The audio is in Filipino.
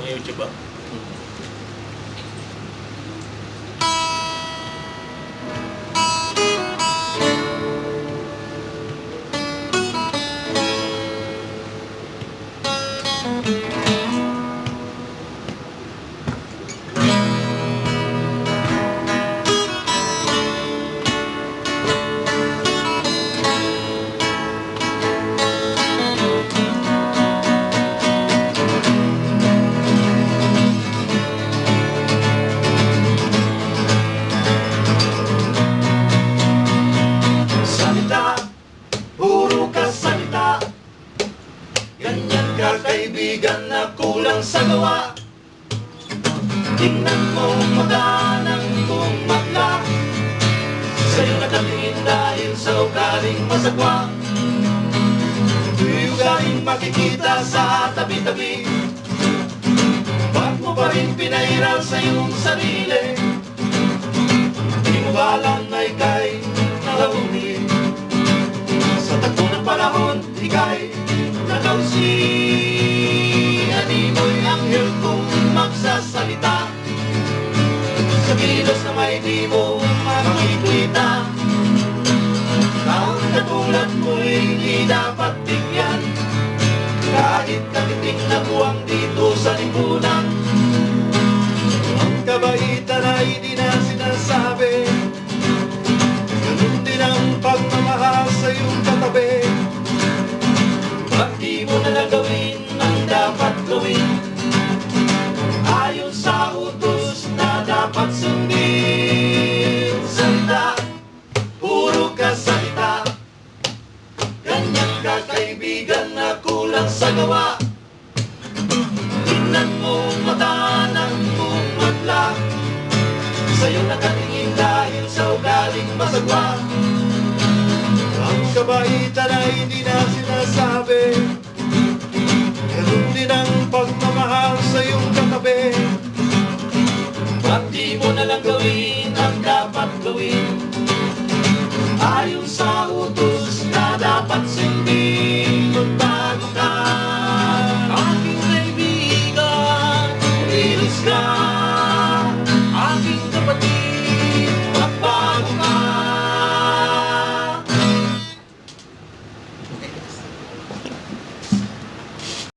mga YouTube ba? Kaibigan na kulang sa gawa. Tingnan mo mata ng iyong matla, sa'yo nakatingin dahil sa ugaling masagwa. Di ugaling makikita sa tabi-tabi, ba't mo pa rin pinairal sa iyong sarili? Di mo ba alam na ika'y nalahuli? Sa takbo ng panahon, ika'y nakausin. Di mo'y anghel kung magsasalita, sa kilos na may di mo makikita. Taong katulad mo'y di dapat bigyan, kahit katiting na buwang dito sa lipunan. Ang kabaitan ay di na sinasabi, ganun din ang pagmamahal sa iyong katabi. Ba't di mo na nagawin ang dapat gawin, ayon sa utos na dapat sundin? Salita, puro ka salita, ganyan ka kaibigan na kulang sa gawa. Tingnan mo mata ng iyong madla, sa'yo nakatingin dahil sa ugaling masagwa. Ang kabaitan ay hindi na sinasabi, ganun din ang pagmamahal sa iyong katabi. Ba't di mo nalang gawin ang dapat gawin, ayon sa utos na dapat sundin?